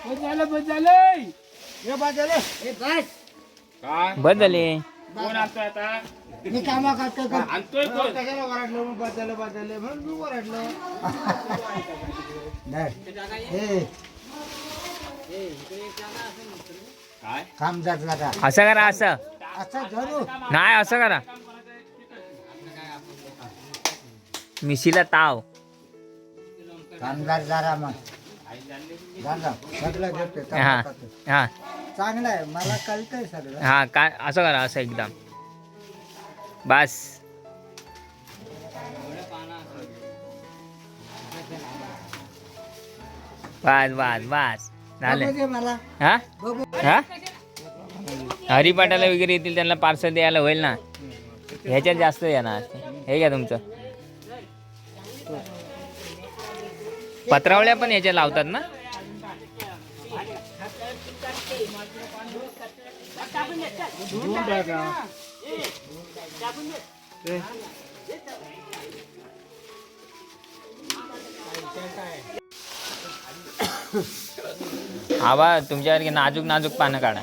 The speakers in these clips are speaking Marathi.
बस झालं हे बस झालं हे बस काय बस झाले. कोण आणतोय आता मी कामा करतो का आणतोय कोण कशाला ओरडलो मग बस झालं म्हणून मी ओरडलो नाही हे काय काम जात का असं करा असं असं धरू नाही असं करा. मिशीला ताव. कामगार जरा मग झालं सगळं घेतो हा हा चांगलं आहे मला कळतंय सगळं हा काय असं करा असं एकदम बस. बस बस बस झालं. बघू दे मला हा बघू हा हरिपाठाला वगैरे येतील त्यांना पार्सल द्यायला होईल ना. ह्याच्यात जास्त येणार. हे घ्या तुमचं. पत्रावळ्या पण ह्याच्या लावतात ना. आवा तुमच्यासारखी नाजूक नाजूक पानं काढा.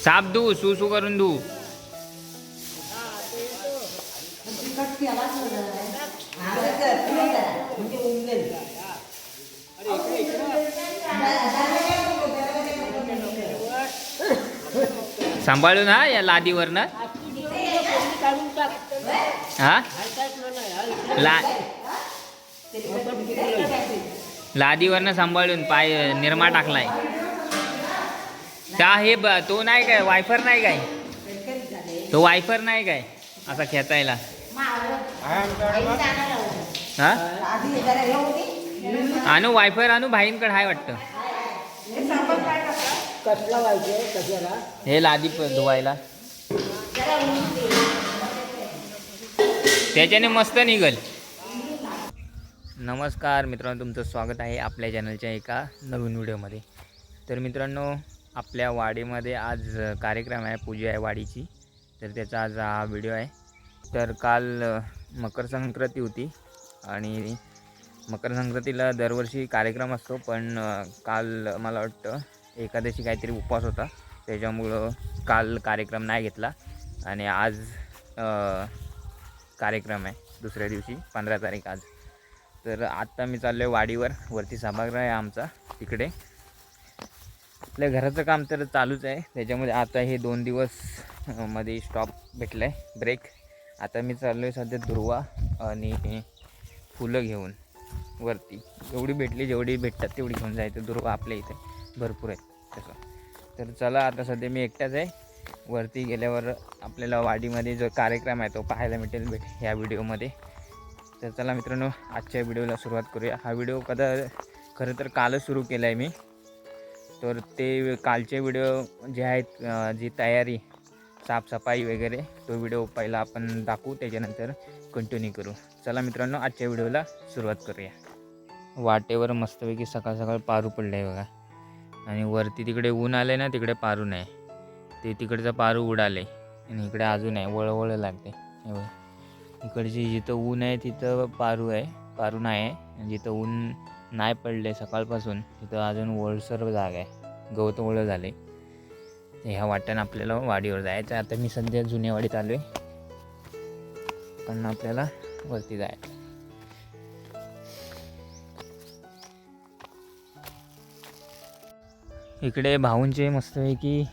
साप धू सुसू करून धू. सांभाळून हा या लादीवरनं. हा लादीवरनं सांभाळून पाय निरमा टाकलाय. त्या हे तो नाही काय वायफर नाही काय तो वायफर नाही काय असा खेचायला. हा आणू वायफर आणू भाईंकडे हाय वाटतं. कसला व्हायचे कशाला हे लादी धुवायला त्याच्याने मस्त निघल. नमस्कार मित्रांनो, तुमचं स्वागत आहे आपल्या चॅनलच्या एका नवीन व्हिडिओमध्ये. तर मित्रांनो, आपल्या वाडीमध्ये आज कार्यक्रम आहे, पूजा आहे वाडीची. तर त्याचा आज हा व्हिडिओ आहे. तर काल मकर संक्रांती होती आणि मकर संक्रांतीला दरवर्षी कार्यक्रम असतो, पण काल मला वाटतं एकादशी काहीतरी उपवास होता, त्याच्यामुळं काल कार्यक्रम नाही घेतला आणि आज कार्यक्रम आहे दुसऱ्या दिवशी 15 तारीख आज. तर आत्ता मी चाललो आहे वाडीवर. वरती सभागृह आहे आमचा, तिकडे आपल्या घराचं काम तर चालूच आहे. त्याच्यामध्ये आता हे 2 दिवस मध्ये स्टॉप भेटला आहे, ब्रेक. आता मी चाललो आहे सध्या दुर्वा आणि फुलं घेऊन वरती. एवढी भेटली, जेवढी भेटतात तेवढी घेऊन जायचं. दुर्वा आपल्या इथे भरपूर आहेत तसं. तर चला, आता सध्या मी एकटाच आहे. वरती गेल्यावर आपल्याला वाडीमध्ये जो कार्यक्रम आहे तो पाहायला भेटेल ह्या व्हिडिओमध्ये. तर चला मित्रांनो, आजच्या व्हिडिओला सुरुवात करूया. हा व्हिडिओ खरं तर कालच सुरू केला आहे मी. तर ते कालचे व्हिडिओ जे आहेत, जी तयारी साफसफाई वगैरे, तो व्हिडिओ पहिला आपण दाखवू, त्याच्यानंतर कंटिन्यू करू. चला मित्रांनो, आजच्या व्हिडिओला सुरुवात करूया. वाटेवर मस्तपैकी सकाळ सकाळ पारू पडलं आहे बघा. आणि वरती तिकडे ऊन आलं आहे ना, तिकडे पारू नाही. ते तिकडचं पारू उडाले आणि इकडे अजून आहे, वळवळ लागते. हे बघा, इकडची जिथं ऊन आहे तिथं पारू आहे, पारू नाही आहे. आणि जिथं ऊन नाही पडले सकाळपासून तिथं अजून ओलसर जागा आहे, गवत ओळं झाले. ह्या वाट्यानं आपल्याला वाडीवर जायचं. आता मी सध्या जुन्या वाडीत आलो आहे, पण आपल्याला वरती जायचं. इकडे भाऊंचे मस्तपैकी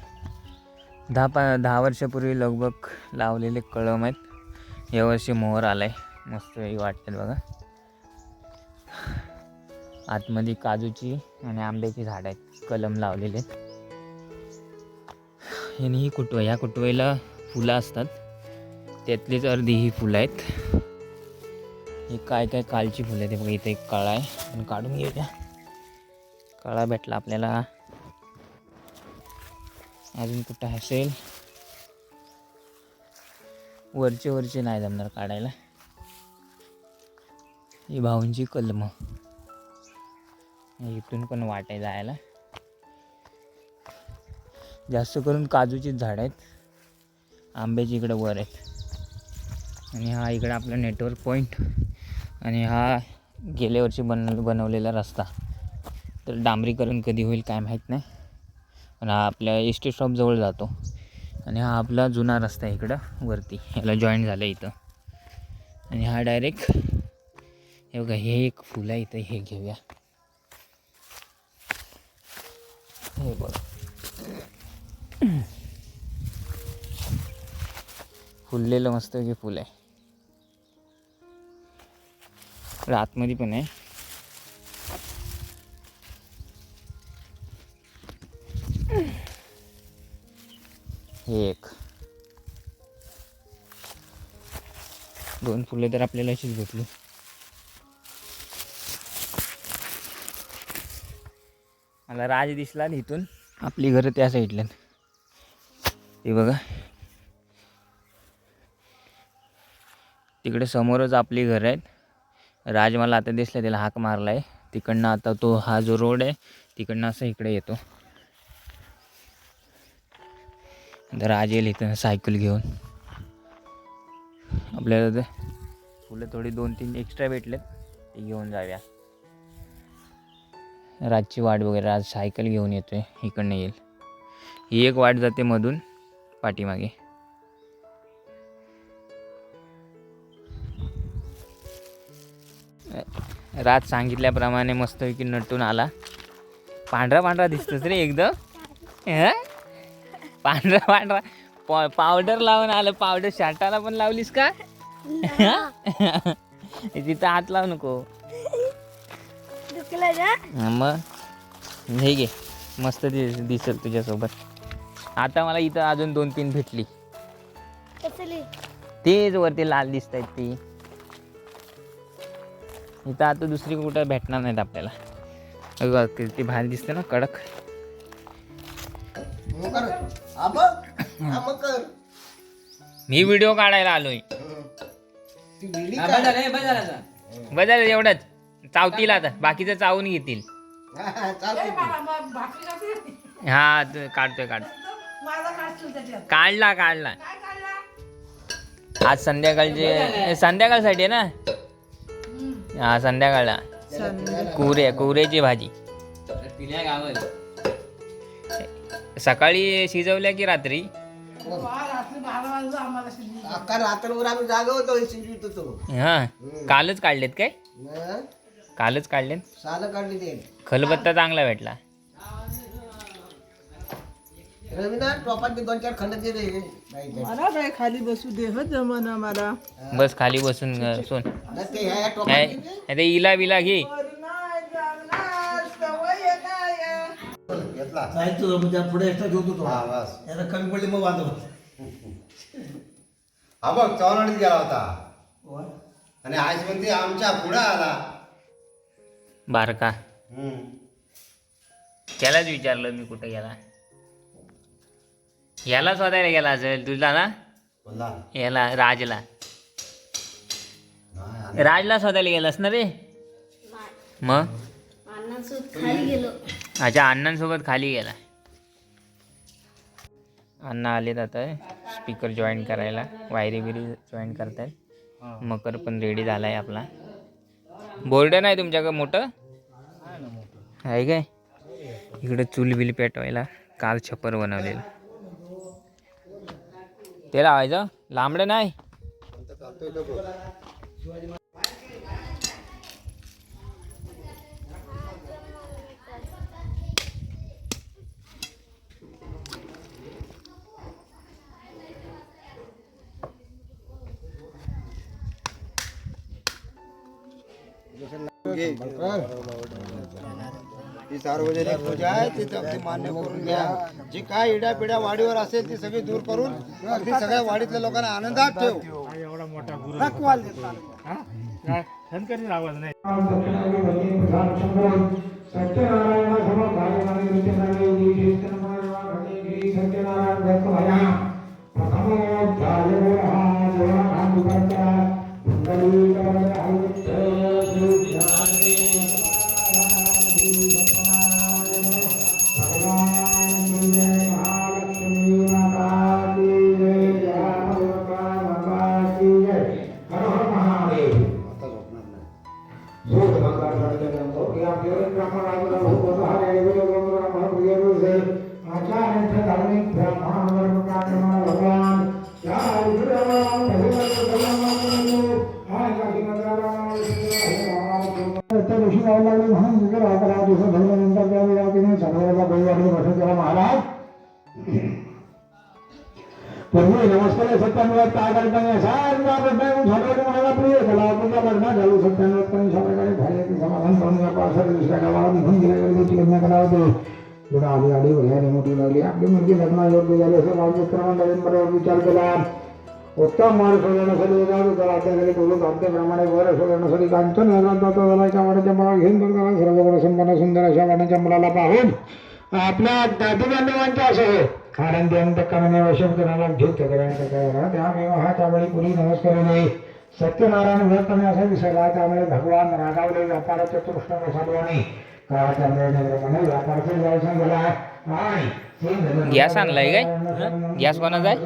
10 वर्षापूर्वी लगभग लावलेले कळम आहेत. यावर्षी मोहर आला आहे, मस्तपैकी वाटतात बघा. आतमध्ये काजूची आणि आंब्याची झाडं आहेत, कलम लावलेले आहेत. आणि ही कुटवा, ह्या कुटवेला फुलं असतात, त्यातलीच अर्धी ही फुलं आहेत. ही काय काय कालची फुलं आहेत. बघा, इथे एक काळा आहे, पण काढून घेऊया. काळा भेटला आपल्याला. अजून कुठं असेल, वरचे नाही जमणार काढायला. ही भाऊंची कलम, इथून पण वाट आहे जायला. जास्त करून काजूचीच झाड आहेत, आंब्याची इकडं वर आहेत. आणि हा इकडं आपला नेटवर्क पॉईंट आणि हा गेल्या वर्षी बनवलेला रस्ता. तर डांबरीकरण कधी होईल काय माहीत नाही, पण हा आपल्या एस टी स्टॉपजवळ जातो. आणि हा आपला जुना रस्ता आहे इकडं वरती, ह्याला जॉईन झालं इथं. आणि हा डायरेक्ट हे बघा, हे एक फुलं आहे इथं, हे घेऊया. हे बघा फुललेलं मस्त की फुल आहे. आतमध्ये पण आहे. हे एक 2 फुले तर आपल्याला अशीच भेटली. मला राज दिसला इथून, आपली घरं त्या साईडला. ते बघा तिकडे समोरच आपली घरं आहेत. राज मला आता दिसला, त्याला हाक मारला आहे तिकडनं. आता तो हा जो रोड आहे तिकडनं असं इकडे येतो. राज येईल इथं सायकल घेऊन. आपल्याला तर फुलं थोडी 2-3 एक्स्ट्रा भेटलेत, ते घेऊन जाऊया. राजची वाट वगैरे, आज सायकल घेऊन येतोय, इकडनं येईल. ही एक वाट जाते मधून पाठीमागे. राज सांगितल्याप्रमाणे मस्तपैकी नटून आला. पांढरा पांढरा दिसतोस रे एकदम. पांढरा पांढरा पावडर लावून आलं. पावडर शर्टाला पण लावलीस का? तिथं हात लावू नको. मग हे घे, मस्त दिसेल तुझ्यासोबत. आता मला इथं अजून 2-3 भेटली. तेच वरती लाल दिसत आहेत ती. इथं आता दुसरी कुठं भेटणार नाहीत आपल्याला. किती भारी दिसते ना, कडक. मी व्हिडिओ काढायला आलोय. बजाल एवढंच चावतील, आता बाकीचं चावून घेतील. हा काढतोय काढला. आज संध्याकाळसाठी आहे ना. हा संध्याकाळला कुऱ्याची भाजी. सकाळी शिजवल्या की रात्री? रात्रभर आम्ही जागा होतो, शिजवित होतो. हा कालच काढलेत काय? कालच काढलेत. सालं काढली ते. खलबत्ता चांगला भेटला. रवीना टोपात 2-4 खंड दिले. मला काय खाली बसू दे हो, जमाना मला. बस खाली बसून सोन. ते ह्या टोपात ते इला बिला घे. पुढे एक्स्ट्रा घेतो तो. याला कमी पडली मग वांधव. हा बघ चव्हाणीत गेला होता आणि आज म्हणते आमच्या पुढे आला बारका. त्यालाच विचारलं मी कुठे गेला. याला शोधायला गेला असेल तुला ना. याला राजला शोधायला गेलास ना रे. मग अच्छा, अण्णांसोबत खाली गेला. अण्णा आलेत आता स्पीकर जॉईन करायला, वायरी बिरी जॉईन करतायत. मकर पण रेडी झालाय आपला. बोर्ड नाही तुमच्याकडे मोठं आहे काय? इकडे चूल बिल पेटवायला काल छप्पर बनवलेलं, ते लावायचं. लांबडं नाही. ही सार्वजनिक पूजा आहे, ती अगदी मान्य करून घ्या. जी काय इडापिडा वाडीवर असेल ती सगळी दूर करून अगदी सगळ्या वाडीतल्या लोकांना आनंदात ठेव. एवढा मोठा गुरु आवाज नाही. पूर्वी नमस्कार सत्याण्णव काय करताना सारखा प्रश्न झालं मला प्रिय झाला आपला लग्न झालं सत्याण्णव पण सगळ्याकडे झाले समाधान करून आपण दुसऱ्या गावाला निघून गेल्या गोष्टी लग्न करावं थोडं आली आली वयाने मोठी लागली आपली मुलगी लग्न योग्य झाली असं माझे बरोबर विचार केला उत्तम मार्ग सोडवण्यासाठी तर आपल्याकडे बोलून आपल्याप्रमाणे वर सोडवण्यासाठी कांचन एका वाड्याच्या मला घेऊन बघा सर्व गुण संपन्न सुंदर अशा वाड्याच्या मुलाला पाहून आपल्या दादी बांधवांच्या असं कारण ते अंत कमी वशम करायला घेत त्यामुळे महाच्या वेळी पुरी नमस्कार नाही सत्यनारायण व्रत असा विसरला त्यामुळे भगवान रागावले व्यापाराच्या तृष्ण बसवणे त्यामुळे व्यापाराचा व्यवसाय झाला आणि गॅस आणलाय काय गॅस कोणाचा आहे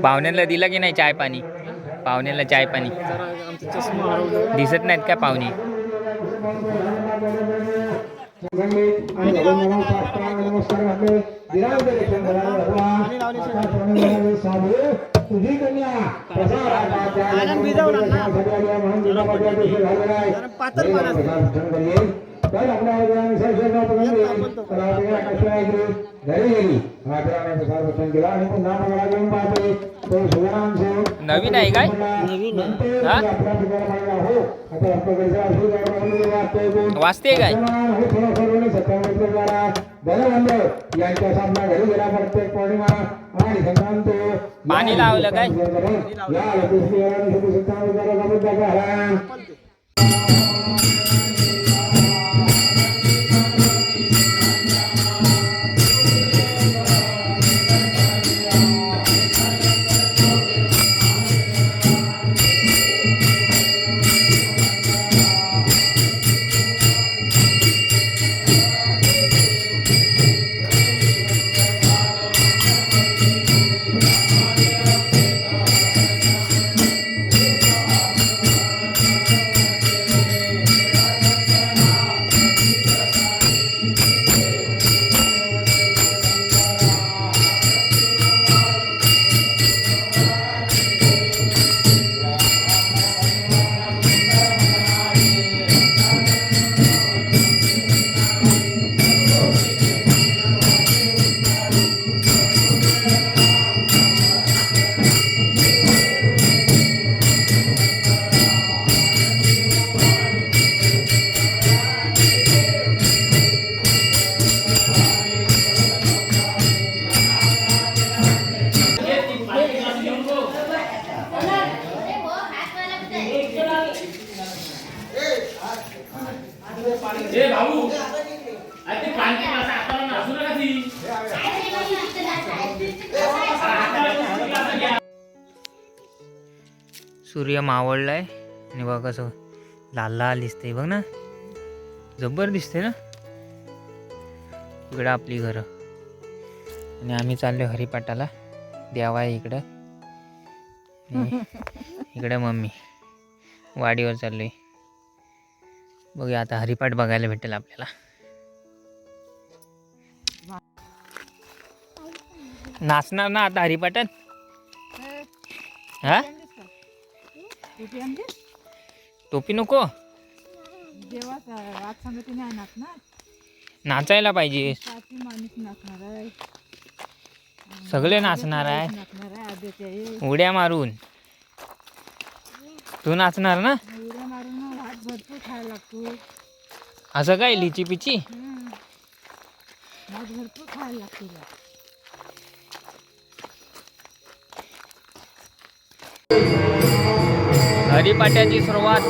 पाहुण्याला दिला की नाही चाय पाणी पाहुण्याला चाय पाणी दिसत नाहीत का पाहुणे तुझी कन्या तर आपल्या केला आणि पुन्हा मला घेऊन पाहते तो सुगणांचे नवीन आहे काय वाचते काय यांच्या सामना घरी गेला प्रत्येक पौर्णिमा आणि संक्रांत पाणी लावलं काय सूर्य मावळलाय आणि बघा कसं लाल लाल दिसतंय बघ ना जबर दिसते ना इकडं आपली घरं आणि आम्ही चाललो हरिपाठाला देवा आहे इकडं इकडं मम्मी वाडीवर चाललोय बघूया आता हरिपाठ बघायला भेटेल आपल्याला नाचणार ना आता हरिपाठात हा टोपी नको नाचायला पाहिजे सगळे नाचणार आहे उड्या मारून तू नाचणार ना भरपूर खायला लागतो असं काय लिची पिची भरपूर खायला लागतो हरिपाठाची सुरुवात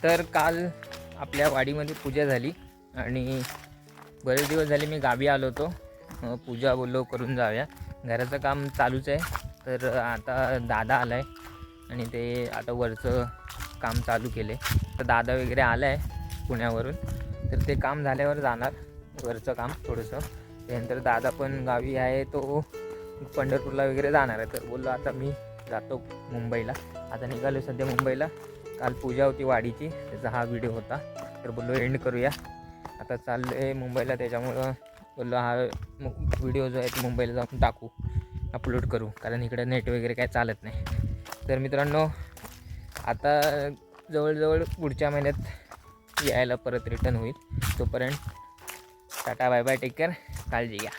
तर काल आपल्या वाडीमध्ये पूजा झाली आणि बरेच दिवस झाले मी गावी आलो होतो. पूजा बोललो करून जाऊया, घराचं काम चालूच आहे. तर आता दादा आला आहे आणि ते आता वरचं काम चालू केले. तर दादा वगैरे आला आहे पुण्यावरून, तर ते काम झाल्यावर जाणार वरचं काम थोडंसं. त्यानंतर दादा पण गावी आहे, तो पंढरपूरला वगैरे जाणार आहे. तर बोललो आता मी जातो मुंबईला, आता निघालो सध्या मुंबईला. काल पूजा होती वाडीची, त्याचा हा व्हिडिओ होता. तर बोललो एंड करूया. आता चाललो आहे मुंबईला, त्याच्यामुळं बोललो हा व्हिडिओ जो आहे तो मुंबईला जाऊन टाकू, अपलोड करू, कारण इकडे नेट वगैरे काय चालत नाही. तर मित्रांनो आता जवळजवळ पुढच्या महिन्यात यायला परत रिटर्न होईल. तोपर्यंत tata bye bye, take care, काळजी घ्या.